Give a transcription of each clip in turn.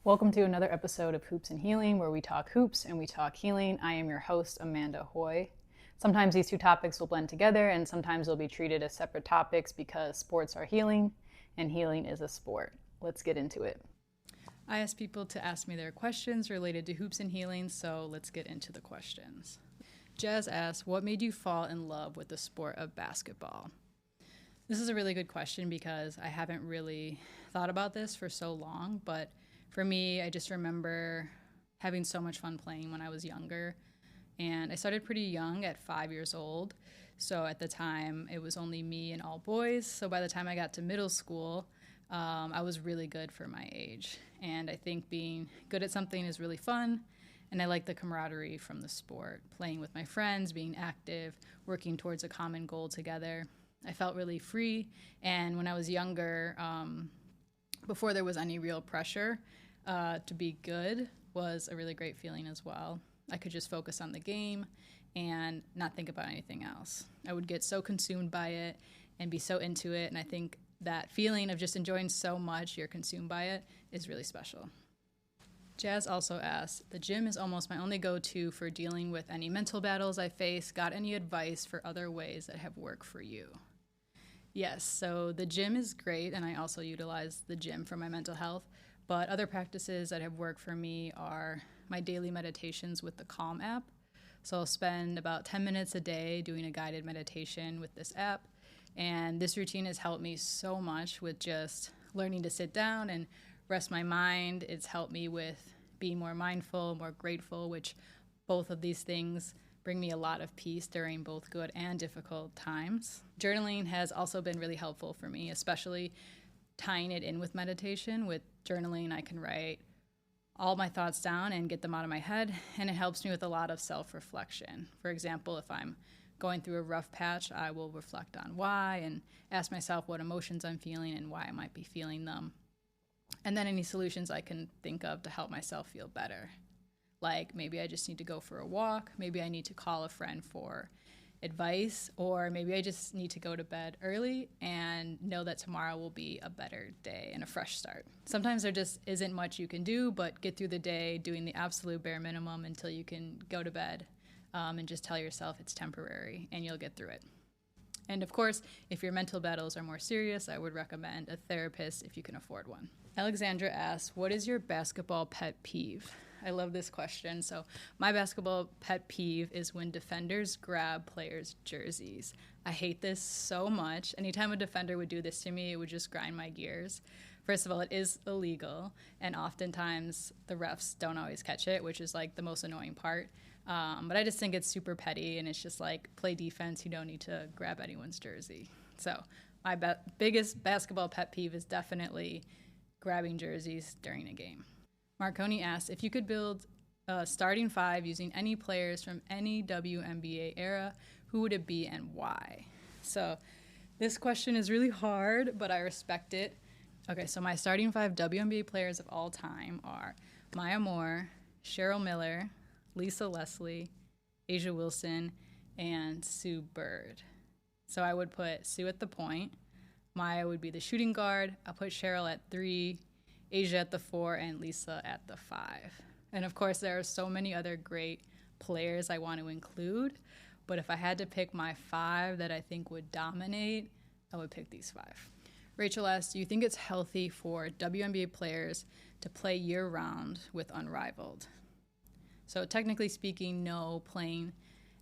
Welcome to another episode of Hoops and Healing, where we talk hoops and we talk healing. I am your host, Amanda Hoy. Sometimes these two topics will blend together, and sometimes they'll be treated as separate topics because sports are healing, and healing is a sport. Let's get into it. I ask people to ask me their questions related to hoops and healing, so let's get into the questions. Jazz asks, what made you fall in love with the sport of basketball? This is a really good question because I haven't really thought about this for so long, but for me, I just remember having so much fun playing when I was younger. And I started pretty young at 5 years old. So at the time, it was only me and all boys. So by the time I got to middle school, I was really good for my age. And I think being good at something is really fun. And I like the camaraderie from the sport, playing with my friends, being active, working towards a common goal together. I felt really free. And when I was younger, before there was any real pressure, to be good was a really great feeling as well. I could just focus on the game and not think about anything else. I would get so consumed by it and be so into it, and I think that feeling of just enjoying so much you're consumed by it is really special. Jazz also asks, the gym is almost my only go-to for dealing with any mental battles I face. Got any advice for other ways that have worked for you? Yes, so the gym is great, and I also utilize the gym for my mental health. But other practices that have worked for me are my daily meditations with the Calm app. So I'll spend about 10 minutes a day doing a guided meditation with this app. And this routine has helped me so much with just learning to sit down and rest my mind. It's helped me with being more mindful, more grateful, which both of these things bring me a lot of peace during both good and difficult times. Journaling has also been really helpful for me, especially tying it in with meditation. With journaling, I can write all my thoughts down and get them out of my head, and it helps me with a lot of self-reflection. For example, if I'm going through a rough patch, I will reflect on why and ask myself what emotions I'm feeling and why I might be feeling them. And then any solutions I can think of to help myself feel better. Like maybe I just need to go for a walk, maybe I need to call a friend for advice, or maybe I just need to go to bed early and know that tomorrow will be a better day and a fresh start. Sometimes there just isn't much you can do, but get through the day doing the absolute bare minimum until you can go to bed, and just tell yourself it's temporary and you'll get through it. And of course, if your mental battles are more serious, I would recommend a therapist if you can afford one. Alexandra asks, what is your basketball pet peeve? I love this question. So my basketball pet peeve is when defenders grab players' jerseys. I hate this so much. Anytime a defender would do this to me, it would just grind my gears. First of all, it is illegal, and oftentimes the refs don't always catch it, which is like the most annoying part. But I just think it's super petty, and it's just like, play defense. You don't need to grab anyone's jersey. So my biggest basketball pet peeve is definitely grabbing jerseys during a game. Marconi asks, if you could build a starting five using any players from any WNBA era, who would it be and why? So this question is really hard, but I respect it. Okay, so my starting five WNBA players of all time are Maya Moore, Cheryl Miller, Lisa Leslie, Asia Wilson, and Sue Bird. So I would put Sue at the point. Maya would be the shooting guard. I'll put Cheryl at 3, Asia at the 4, and Lisa at the 5. And of course, there are so many other great players I want to include, but if I had to pick my 5 that I think would dominate, I would pick these 5. Rachel asks, do you think it's healthy for WNBA players to play year-round with Unrivaled? So technically speaking, no, playing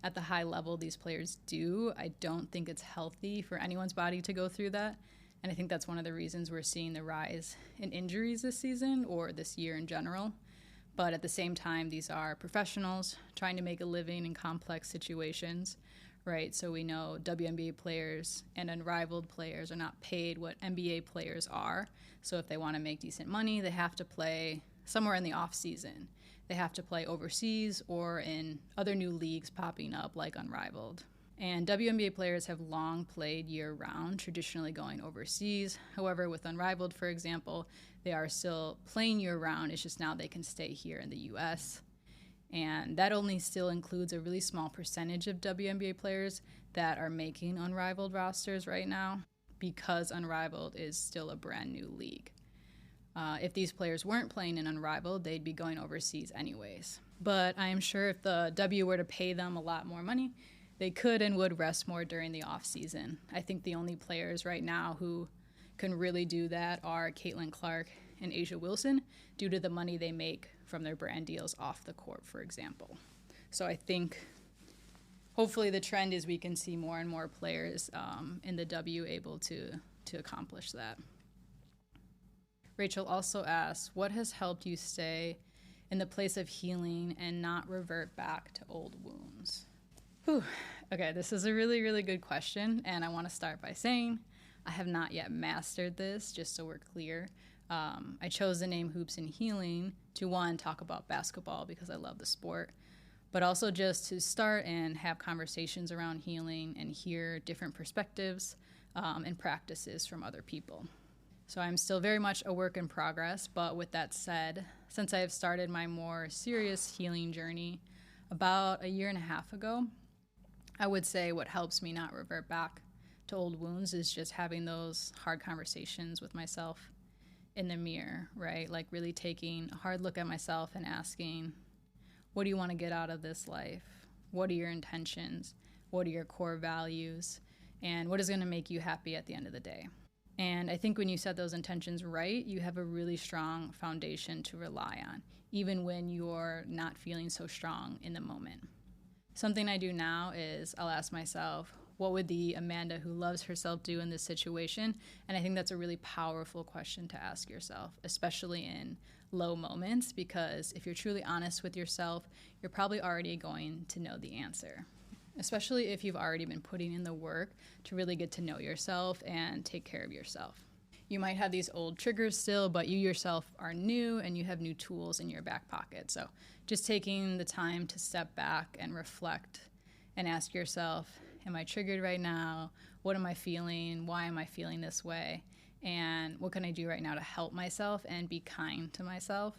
at the high level these players do. I don't think it's healthy for anyone's body to go through that. And I think that's one of the reasons we're seeing the rise in injuries this season or this year in general. But at the same time, these are professionals trying to make a living in complex situations, right? So we know WNBA players and Unrivaled players are not paid what NBA players are. So if they want to make decent money, they have to play somewhere in the off season. They have to play overseas or in other new leagues popping up like Unrivaled. And WNBA players have long played year-round, traditionally going overseas. However, with Unrivaled, for example, they are still playing year-round. It's just now they can stay here in the U.S. And that only still includes a really small percentage of WNBA players that are making Unrivaled rosters right now because Unrivaled is still a brand new league. If these players weren't playing in Unrivaled, they'd be going overseas anyways. But I am sure if the W were to pay them a lot more money, they could and would rest more during the off season. I think the only players right now who can really do that are Caitlin Clark and Asia Wilson, due to the money they make from their brand deals off the court, for example. So I think hopefully the trend is we can see more and more players in the W able to accomplish that. Rachel also asks, what has helped you stay in the place of healing and not revert back to old wounds? Whew. Okay, this is a really, really good question, and I want to start by saying I have not yet mastered this, just so we're clear. I chose the name Hoops and Healing to, one, talk about basketball because I love the sport, but also just to start and have conversations around healing and hear different perspectives and practices from other people. So I'm still very much a work in progress, but with that said, since I have started my more serious healing journey about a year and a half ago, I would say what helps me not revert back to old wounds is just having those hard conversations with myself in the mirror, right? Like really taking a hard look at myself and asking, what do you want to get out of this life? What are your intentions? What are your core values? And what is going to make you happy at the end of the day? And I think when you set those intentions right, you have a really strong foundation to rely on, even when you're not feeling so strong in the moment. Something I do now is I'll ask myself, what would the Amanda who loves herself do in this situation? And I think that's a really powerful question to ask yourself, especially in low moments, because if you're truly honest with yourself, you're probably already going to know the answer, especially if you've already been putting in the work to really get to know yourself and take care of yourself. You might have these old triggers still, but you yourself are new and you have new tools in your back pocket. So just taking the time to step back and reflect and ask yourself, am I triggered right now? What am I feeling? Why am I feeling this way? And what can I do right now to help myself and be kind to myself?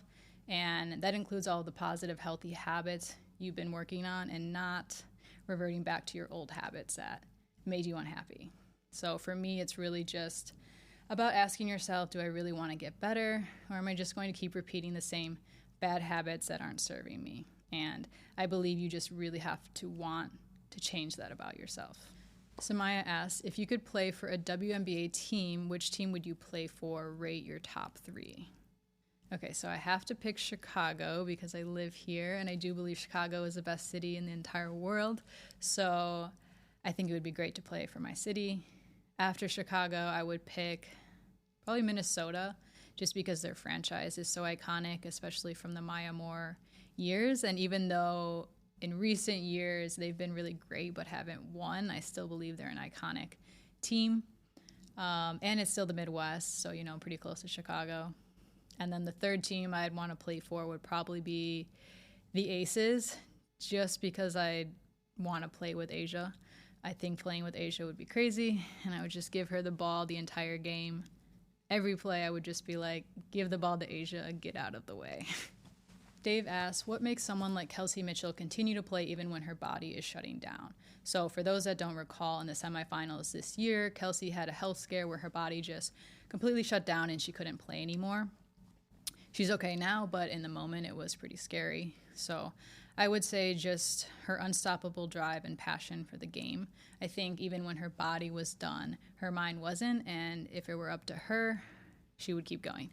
And that includes all the positive, healthy habits you've been working on and not reverting back to your old habits that made you unhappy. So for me, it's really just about asking yourself, do I really want to get better? Or am I just going to keep repeating the same bad habits that aren't serving me? And I believe you just really have to want to change that about yourself. Samaya asks, if you could play for a WNBA team, which team would you play for? Rate your top 3. Okay, so I have to pick Chicago because I live here, and I do believe Chicago is the best city in the entire world. So I think it would be great to play for my city. After Chicago, I would pick probably Minnesota, just because their franchise is so iconic, especially from the Maya Moore years. And even though in recent years they've been really great but haven't won, I still believe they're an iconic team. And it's still the Midwest, so, pretty close to Chicago. And then the third team I'd want to play for would probably be the Aces, just because I want to play with Asia. I think playing with Asia would be crazy, and I would just give her the ball the entire game. Every play, I would just be like, give the ball to Asia, get out of the way. Dave asks, what makes someone like Kelsey Mitchell continue to play even when her body is shutting down? So for those that don't recall, in the semifinals this year, Kelsey had a health scare where her body just completely shut down and she couldn't play anymore. She's okay now, but in the moment it was pretty scary. So I would say just her unstoppable drive and passion for the game. I think even when her body was done, her mind wasn't, and if it were up to her, she would keep going.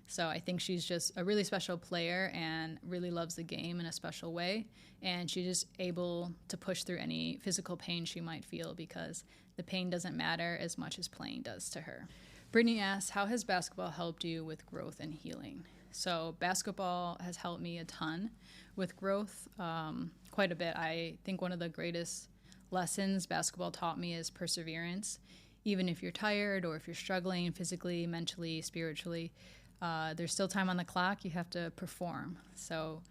So I think she's just a really special player and really loves the game in a special way, and she's just able to push through any physical pain she might feel because the pain doesn't matter as much as playing does to her. Brittany asks, how has basketball helped you with growth and healing? So basketball has helped me a ton with growth, quite a bit. I think one of the greatest lessons basketball taught me is perseverance. Even if you're tired or if you're struggling physically, mentally, spiritually, there's still time on the clock. You have to perform. So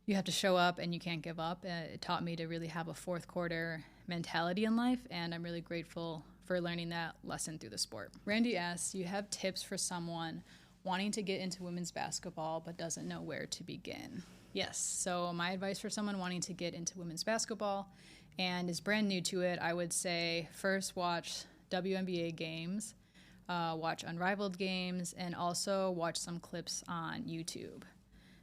you have to show up and you can't give up. It taught me to really have a fourth quarter mentality in life, and I'm really grateful for learning that lesson through the sport. Randy asks, do you have tips for someone wanting to get into women's basketball but doesn't know where to begin? Yes, so my advice for someone wanting to get into women's basketball and is brand new to it, I would say first watch WNBA games. watch Unrivaled games, and also watch some clips on YouTube.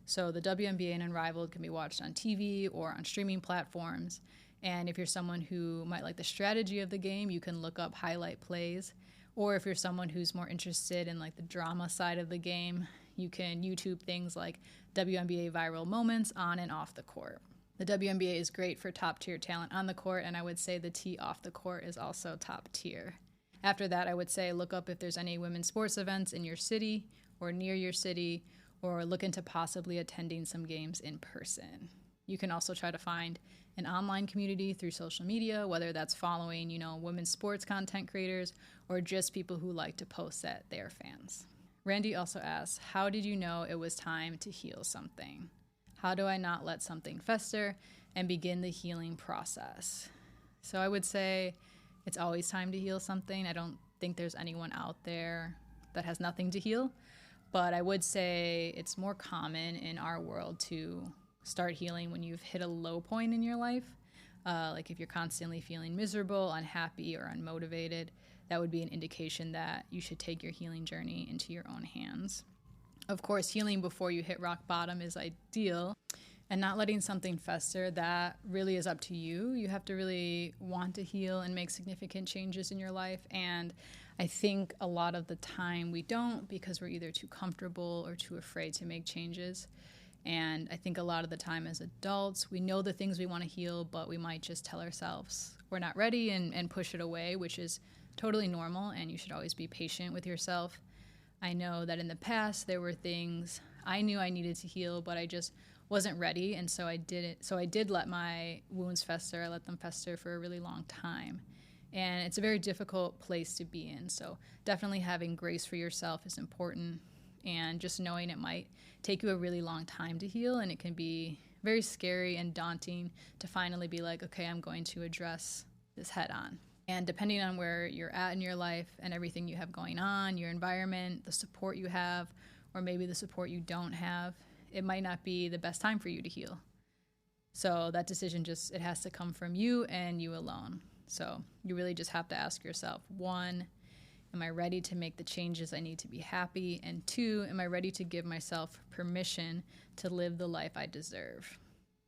So the WNBA and Unrivaled can be watched on TV or on streaming platforms. And if you're someone who might like the strategy of the game, you can look up highlight plays. Or if you're someone who's more interested in like the drama side of the game, you can YouTube things like WNBA viral moments on and off the court. The WNBA is great for top tier talent on the court, and I would say the tea off the court is also top tier. After that, I would say look up if there's any women's sports events in your city or near your city, or look into possibly attending some games in person. You can also try to find an online community through social media, whether that's following, women's sports content creators or just people who like to post that they're fans. Randy also asks, how did you know it was time to heal something? How do I not let something fester and begin the healing process? So I would say it's always time to heal something. I don't think there's anyone out there that has nothing to heal, but I would say it's more common in our world to start healing when you've hit a low point in your life. Like if you're constantly feeling miserable, unhappy, or unmotivated, that would be an indication that you should take your healing journey into your own hands. Of course, healing before you hit rock bottom is ideal, and not letting something fester, that really is up to you. You have to really want to heal and make significant changes in your life, and I think a lot of the time we don't because we're either too comfortable or too afraid to make changes. And I think a lot of the time as adults, we know the things we want to heal, but we might just tell ourselves we're not ready and push it away, which is totally normal, and you should always be patient with yourself. I know that in the past there were things I knew I needed to heal, but I just wasn't ready, and so I didn't. So I did let my wounds fester. I let them fester for a really long time. And it's a very difficult place to be in. So definitely having grace for yourself is important, and just knowing it might take you a really long time to heal, and it can be very scary and daunting to finally be like, okay, I'm going to address this head on. And depending on where you're at in your life and everything you have going on, your environment, the support you have, or maybe the support you don't have, it might not be the best time for you to heal. So that decision it has to come from you and you alone. So you really just have to ask yourself, 1, am I ready to make the changes I need to be happy? And 2, am I ready to give myself permission to live the life I deserve?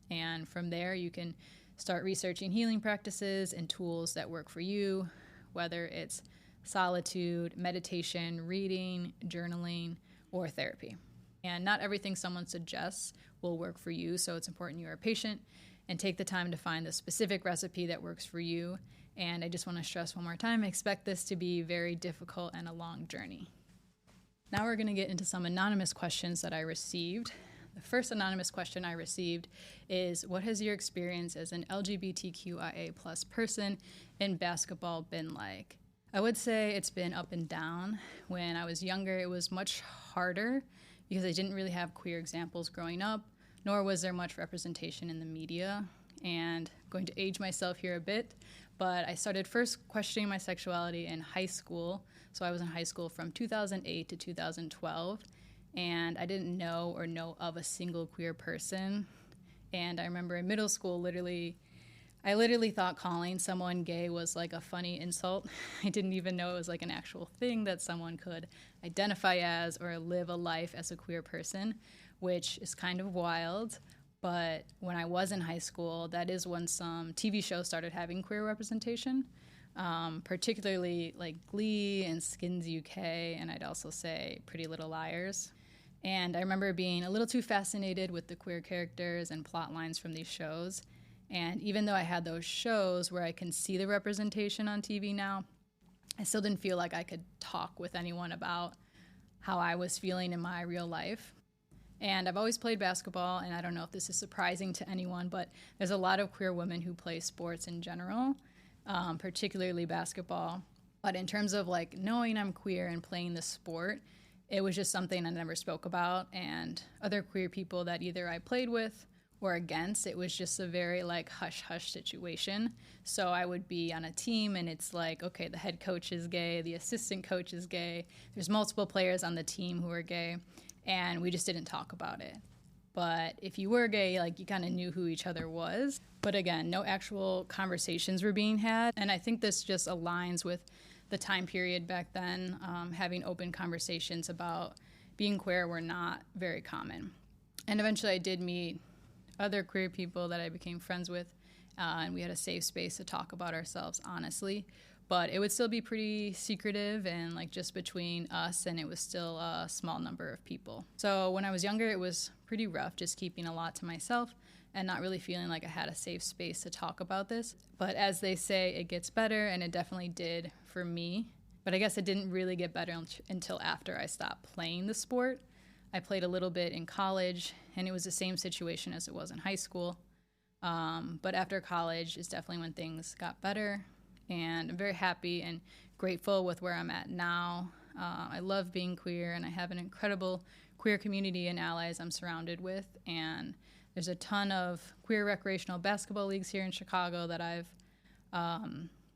And from there, you can start researching healing practices and tools that work for you, whether it's solitude, meditation, reading, journaling, or therapy. And not everything someone suggests will work for you, so it's important you are patient and take the time to find the specific recipe that works for you. And I just want to stress one more time, expect this to be very difficult and a long journey. Now we're going to get into some anonymous questions that I received. The first anonymous question I received is, what has your experience as an LGBTQIA+ person in basketball been like? I would say it's been up and down. When I was younger, it was much harder because I didn't really have queer examples growing up, nor was there much representation in the media. And I'm going to age myself here a bit, but I started first questioning my sexuality in high school. So I was in high school from 2008 to 2012, and I didn't know of a single queer person. And I remember in middle school, I literally thought calling someone gay was like a funny insult. I didn't even know it was like an actual thing that someone could identify as or live a life as a queer person, which is kind of wild. But when I was in high school, that is when some TV shows started having queer representation, particularly like Glee and Skins UK, and I'd also say Pretty Little Liars. And I remember being a little too fascinated with the queer characters and plot lines from these shows. And even though I had those shows where I can see the representation on TV now, I still didn't feel like I could talk with anyone about how I was feeling in my real life. And I've always played basketball, and I don't know if this is surprising to anyone, but there's a lot of queer women who play sports in general, particularly basketball. But in terms of like knowing I'm queer and playing the sport, it was just something I never spoke about. And other queer people that either I played with or against, it was just a very like hush-hush situation. So I would be on a team and it's like, okay, the head coach is gay, the assistant coach is gay, there's multiple players on the team who are gay, and we just didn't talk about it. But if you were gay, like you kind of knew who each other was. But again, no actual conversations were being had. And I think this just aligns with the time period back then, having open conversations about being queer were not very common. And eventually I did meet other queer people that I became friends with, and we had a safe space to talk about ourselves honestly. But it would still be pretty secretive and like just between us, and it was still a small number of people. So when I was younger, it was pretty rough, just keeping a lot to myself and not really feeling like I had a safe space to talk about this. But as they say, it gets better, and it definitely did for me. But I guess it didn't really get better until after I stopped playing the sport. I played a little bit in college, and it was the same situation as it was in high school. But after college is definitely when things got better, and I'm very happy and grateful with where I'm at now. I love being queer, and I have an incredible queer community and allies I'm surrounded with, and there's a ton of queer recreational basketball leagues here in Chicago that I've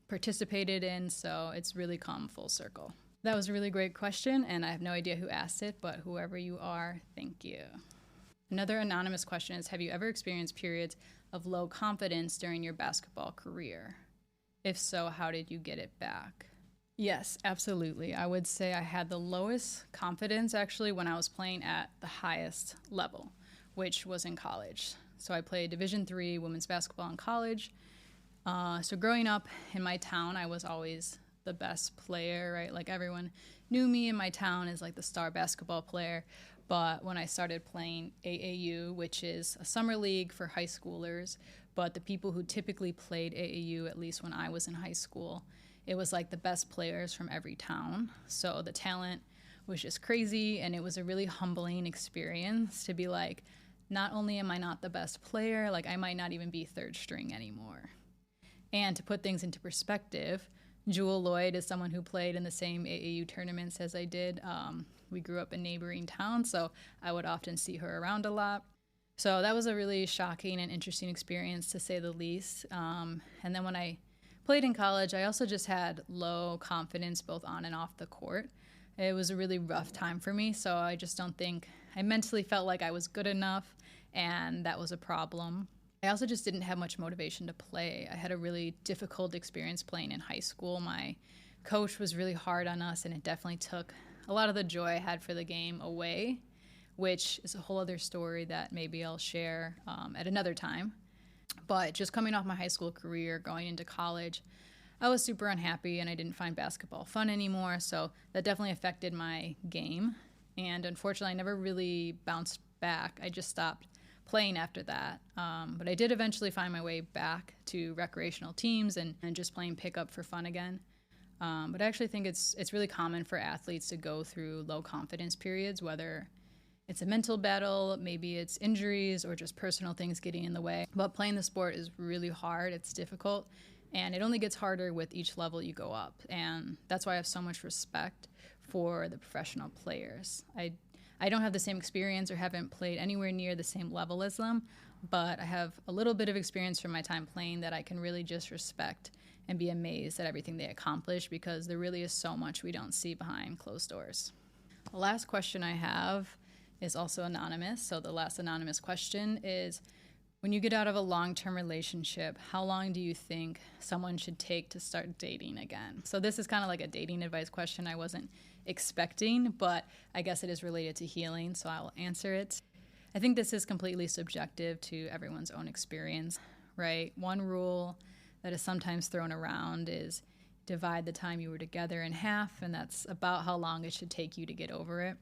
participated in, so it's really come full circle. That was a really great question, and I have no idea who asked it, but whoever you are, thank you. Another anonymous question is, have you ever experienced periods of low confidence during your basketball career? If so, how did you get it back? Yes, absolutely. I would say I had the lowest confidence actually when I was playing at the highest level, which was in college. So I played Division III women's basketball in college. So growing up in my town, I was always the best player, right? Like everyone knew me in my town as like the star basketball player. But when I started playing AAU, which is a summer league for high schoolers, but the people who typically played AAU, at least when I was in high school, it was like the best players from every town. So the talent was just crazy, and it was a really humbling experience to be like, not only am I not the best player, like I might not even be third string anymore. And to put things into perspective, Jewel Lloyd is someone who played in the same AAU tournaments as I did. We grew up in neighboring towns, so I would often see her around a lot. So that was a really shocking and interesting experience, to say the least. And then when I played in college, I also just had low confidence both on and off the court. It was a really rough time for me, so I just don't think I mentally felt like I was good enough, and that was a problem. I also just didn't have much motivation to play. I had a really difficult experience playing in high school. My coach was really hard on us, and it definitely took a lot of the joy I had for the game away, which is a whole other story that maybe I'll share at another time. But just coming off my high school career, going into college, I was super unhappy, and I didn't find basketball fun anymore, so that definitely affected my game. And unfortunately, I never really bounced back. I just stopped playing after that. But I did eventually find my way back to recreational teams and just playing pickup for fun again. But I actually think it's really common for athletes to go through low confidence periods, whether it's a mental battle, maybe it's injuries, or just personal things getting in the way. But playing the sport is really hard. It's difficult, and it only gets harder with each level you go up. And that's why I have so much respect for the professional players. I don't have the same experience or haven't played anywhere near the same level as them, but I have a little bit of experience from my time playing that I can really just respect and be amazed at everything they accomplish, because there really is so much we don't see behind closed doors. The last question I have is also anonymous. So the last anonymous question is, when you get out of a long-term relationship, how long do you think someone should take to start dating again? So this is kind of like a dating advice question I wasn't expecting, but I guess it is related to healing, so I will answer it. I think this is completely subjective to everyone's own experience, right? One rule that is sometimes thrown around is divide the time you were together in half, and that's about how long it should take you to get over it,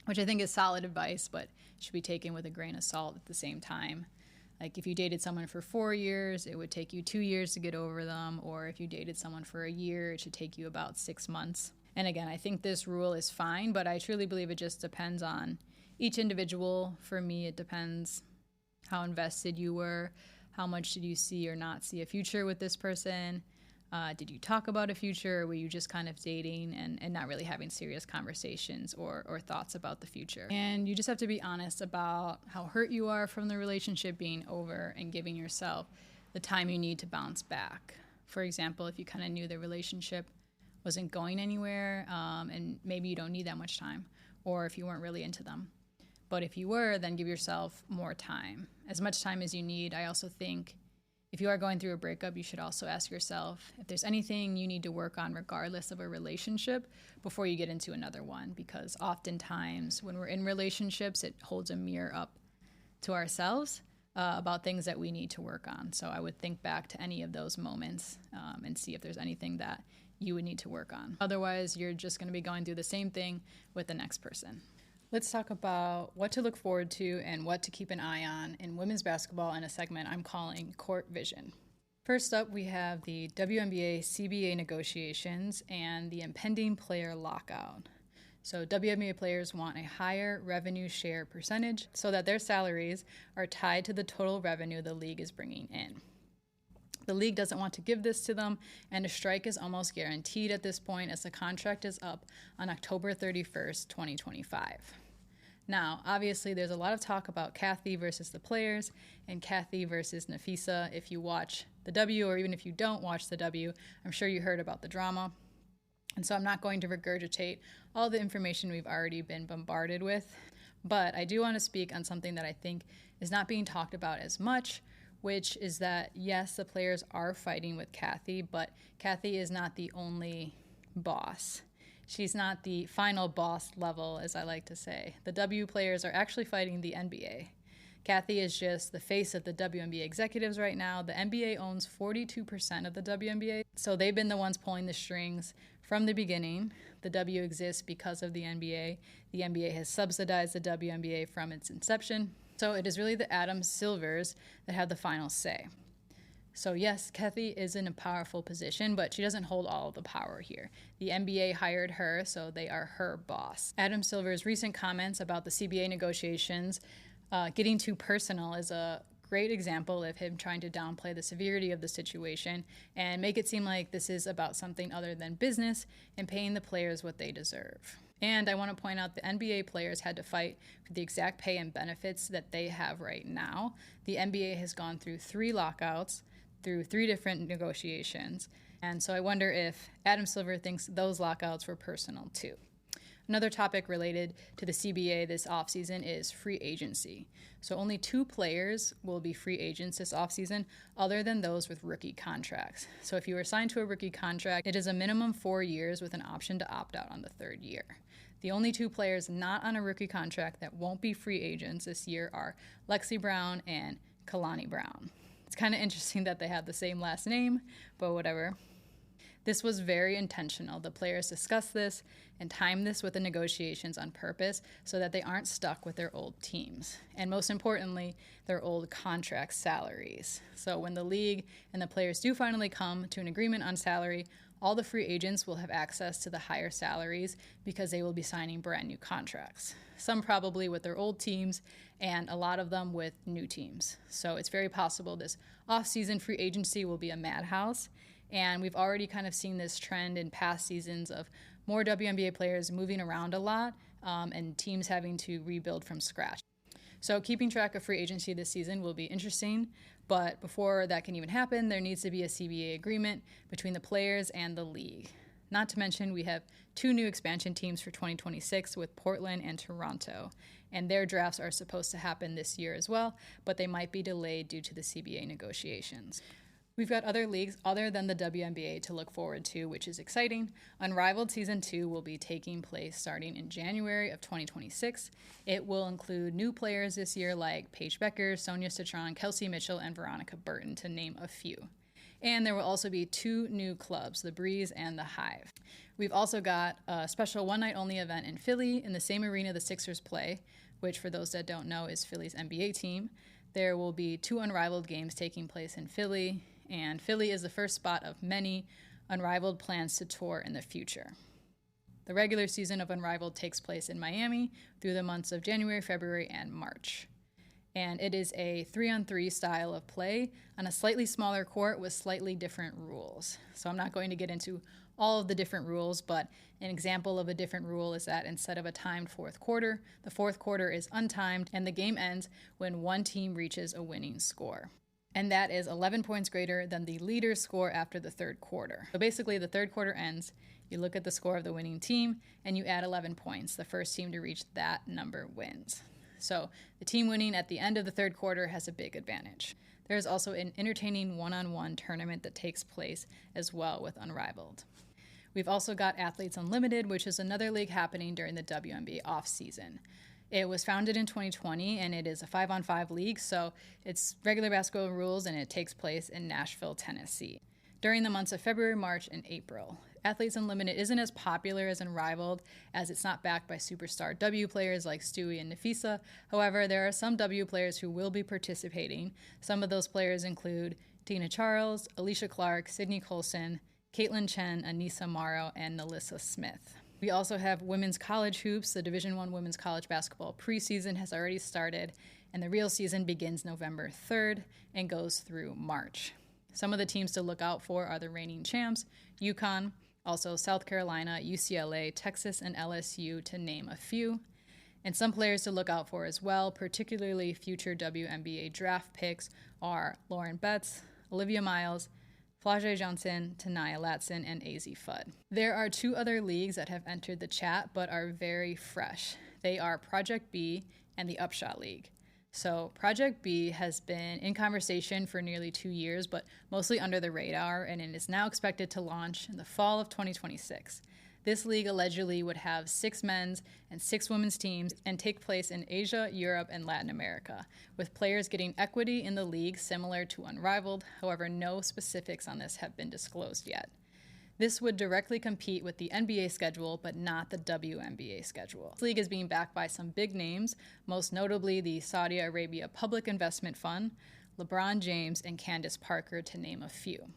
which I think is solid advice, but should be taken with a grain of salt at the same time. Like if you dated someone for 4 years, it would take you 2 years to get over them, or if you dated someone for a year, it should take you about 6 months. And again, I think this rule is fine, but I truly believe it just depends on each individual. For me, it depends how invested you were, how much did you see or not see a future with this person, did you talk about a future, or were you just kind of dating and not really having serious conversations or thoughts about the future. And you just have to be honest about how hurt you are from the relationship being over and giving yourself the time you need to bounce back. For example, if you kind of knew the relationship wasn't going anywhere, and maybe you don't need that much time, or if you weren't really into them. But if you were, then give yourself more time, as much time as you need. I also think If you are going through a breakup, you should also ask yourself if there's anything you need to work on regardless of a relationship before you get into another one, because oftentimes when we're in relationships, it holds a mirror up to ourselves about things that we need to work on. So I would think back to any of those moments and see if there's anything that you would need to work on. Otherwise, you're just going to be going through the same thing with the next person. Let's talk about what to look forward to and what to keep an eye on in women's basketball in a segment I'm calling Court Vision. First up, we have the WNBA CBA negotiations and the impending player lockout. So WNBA players want a higher revenue share percentage so that their salaries are tied to the total revenue the league is bringing in. The league doesn't want to give this to them, and a strike is almost guaranteed at this point as the contract is up on October 31st, 2025. Now, obviously, there's a lot of talk about Kathy versus the players and Kathy versus Nafisa. If you watch the W, or even if you don't watch the W, I'm sure you heard about the drama. And so I'm not going to regurgitate all the information we've already been bombarded with. But I do want to speak on something that I think is not being talked about as much, which is that, yes, the players are fighting with Kathy, but Kathy is not the only boss. She's not the final boss level, as I like to say. The W players are actually fighting the NBA. Kathy is just the face of the WNBA executives right now. The NBA owns 42% of the WNBA, so they've been the ones pulling the strings from the beginning. The W exists because of the NBA. The NBA has subsidized the WNBA from its inception. So it is really the Adam Silvers that have the final say. So yes, Kathy is in a powerful position, but she doesn't hold all of the power here. The NBA hired her, so they are her boss. Adam Silver's recent comments about the CBA negotiations getting too personal is a great example of him trying to downplay the severity of the situation and make it seem like this is about something other than business and paying the players what they deserve. And I want to point out the NBA players had to fight for the exact pay and benefits that they have right now. The NBA has gone through 3 lockouts, through 3 different negotiations. And so I wonder if Adam Silver thinks those lockouts were personal too. Another topic related to the CBA this offseason is free agency. So only 2 players will be free agents this offseason other than those with rookie contracts. So if you were signed to a rookie contract, it is a minimum 4 years with an option to opt out on the 3rd year. The only 2 players not on a rookie contract that won't be free agents this year are Lexi Brown and Kalani Brown. It's kind of interesting that they have the same last name, but whatever. This was very intentional. The players discussed this and timed this with the negotiations on purpose so that they aren't stuck with their old teams. And most importantly, their old contract salaries. So when the league and the players do finally come to an agreement on salary, all the free agents will have access to the higher salaries because they will be signing brand new contracts. Some probably with their old teams and a lot of them with new teams. So it's very possible this off-season free agency will be a madhouse. And we've already kind of seen this trend in past seasons of more WNBA players moving around a lot and teams having to rebuild from scratch. So keeping track of free agency this season will be interesting, but before that can even happen, there needs to be a CBA agreement between the players and the league. Not to mention, we have 2 new expansion teams for 2026 with Portland and Toronto, and their drafts are supposed to happen this year as well, but they might be delayed due to the CBA negotiations. We've got other leagues other than the WNBA to look forward to, which is exciting. Unrivaled Season 2 will be taking place starting in January of 2026. It will include new players this year like Paige Becker, Sonia Citron, Kelsey Mitchell, and Veronica Burton, to name a few. And there will also be 2 new clubs, the Breeze and the Hive. We've also got a special one-night-only event in Philly in the same arena the Sixers play, which for those that don't know is Philly's NBA team. There will be 2 Unrivaled games taking place in Philly, and Philly is the first spot of many Unrivaled plans to tour in the future. The regular season of Unrivaled takes place in Miami through the months of January, February, and March. And it is a 3-on-3 style of play on a slightly smaller court with slightly different rules. So I'm not going to get into all of the different rules, but an example of a different rule is that instead of a timed 4th quarter, the 4th quarter is untimed and the game ends when one team reaches a winning score. And that is 11 points greater than the leader's score after the 3rd quarter. So basically, the 3rd quarter ends, you look at the score of the winning team, and you add 11 points. The first team to reach that number wins. So the team winning at the end of the third quarter has a big advantage. There is also an entertaining one-on-one tournament that takes place as well with Unrivaled. We've also got Athletes Unlimited, which is another league happening during the WNBA off-season. It was founded in 2020, and it is a 5-on-5 league, so it's regular basketball rules, and it takes place in Nashville, Tennessee, during the months of February, March, and April. Athletes Unlimited isn't as popular as Unrivaled, as it's not backed by superstar W players like Stewie and Nafisa. However, there are some W players who will be participating. Some of those players include Tina Charles, Alicia Clark, Sydney Colson, Caitlin Chen, Anissa Morrow, and Nalissa Smith. We also have women's college hoops. The Division I women's college basketball preseason has already started, and the real season begins November 3rd and goes through March. Some of the teams to look out for are the reigning champs, UConn, also South Carolina, UCLA, Texas, and LSU, to name a few. And some players to look out for as well, particularly future WNBA draft picks, are Lauren Betts, Olivia Miles, Flau'jae Johnson, Tanaya Latson, and AZ Fudd. There are 2 other leagues that have entered the chat but are very fresh. They are Project B and the Upshot League. So Project B has been in conversation for nearly 2 years, but mostly under the radar, and it is now expected to launch in the fall of 2026. This league allegedly would have 6 men's and 6 women's teams and take place in Asia, Europe, and Latin America, with players getting equity in the league similar to Unrivaled. However, no specifics on this have been disclosed yet. This would directly compete with the NBA schedule, but not the WNBA schedule. This league is being backed by some big names, most notably the Saudi Arabia Public Investment Fund, LeBron James, and Candace Parker, to name a few.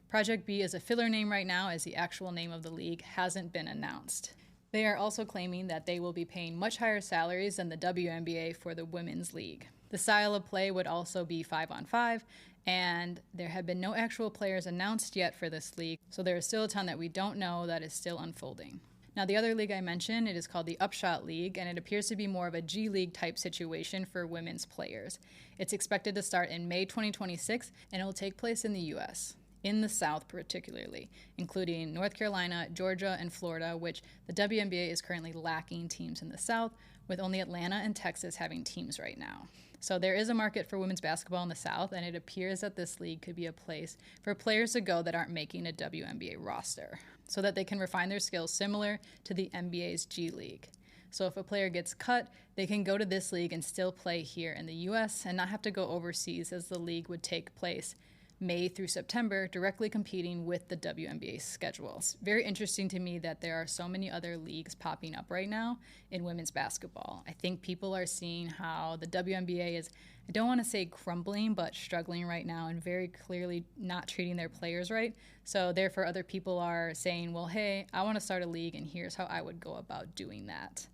Project B is a filler name right now, as the actual name of the league hasn't been announced. They are also claiming that they will be paying much higher salaries than the WNBA for the women's league. The style of play would also be 5-on-5, and there have been no actual players announced yet for this league, so there is still a ton that we don't know that is still unfolding. Now, the other league I mentioned, it is called the Upshot League, and it appears to be more of a G League type situation for women's players. It's expected to start in May 2026, and it will take place in the U.S., in the South particularly, including North Carolina, Georgia, and Florida, which the WNBA is currently lacking teams in the South, with only Atlanta and Texas having teams right now. So there is a market for women's basketball in the South, and it appears that this league could be a place for players to go that aren't making a WNBA roster, so that they can refine their skills similar to the NBA's G League. So if a player gets cut, they can go to this league and still play here in the U.S. and not have to go overseas, as the league would take place May through September, directly competing with the WNBA schedule. It's very interesting to me that there are so many other leagues popping up right now in women's basketball. I think people are seeing how the WNBA is, I don't want to say crumbling, but struggling right now and very clearly not treating their players right. So therefore other people are saying, well, hey, I want to start a league and here's how I would go about doing that.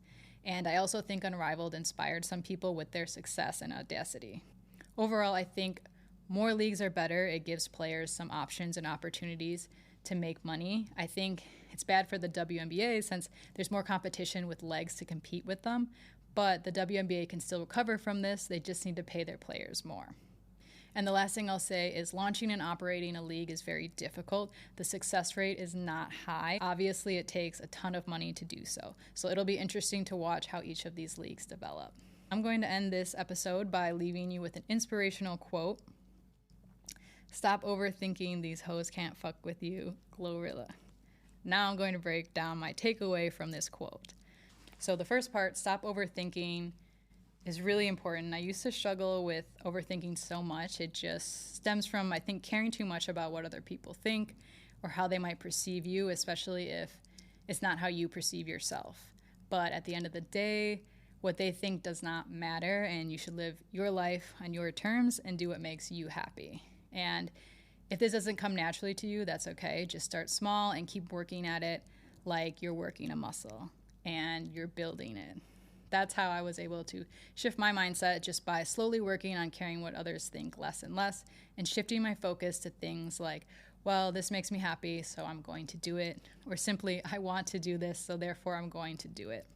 And I also think Unrivaled inspired some people with their success and audacity. Overall, I think more leagues are better. It gives players some options and opportunities to make money. I think it's bad for the WNBA since there's more competition with legs to compete with them, but the WNBA can still recover from this. They just need to pay their players more. And the last thing I'll say is launching and operating a league is very difficult. The success rate is not high. Obviously, it takes a ton of money to do so. So it'll be interesting to watch how each of these leagues develop. I'm going to end this episode by leaving you with an inspirational quote. Stop overthinking, these hoes can't fuck with you, Glorilla. Now I'm going to break down my takeaway from this quote. So the first part, stop overthinking, is really important. I used to struggle with overthinking so much. It just stems from, I think, caring too much about what other people think or how they might perceive you, especially if it's not how you perceive yourself. But at the end of the day, what they think does not matter, and you should live your life on your terms and do what makes you happy. And if this doesn't come naturally to you, that's okay. Just start small and keep working at it like you're working a muscle and you're building it. That's how I was able to shift my mindset, just by slowly working on caring what others think less and less, and shifting my focus to things like, well, this makes me happy, so I'm going to do it. Or simply, I want to do this, so therefore I'm going to do it.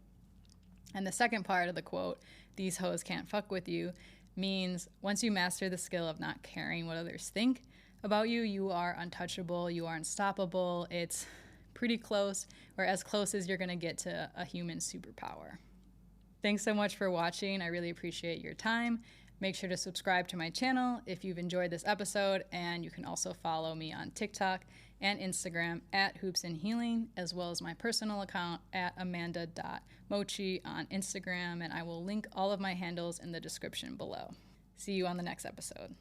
And the second part of the quote, these hoes can't fuck with you, means once you master the skill of not caring what others think about you, you are untouchable, you are unstoppable. It's pretty close, or as close as you're going to get to a human superpower. Thanks so much for watching. I really appreciate your time. Make sure to subscribe to my channel if you've enjoyed this episode, and you can also follow me on TikTok and Instagram at Hoops and Healing, as well as my personal account at amanda.mochi on Instagram, and I will link all of my handles in the description below. See you on the next episode.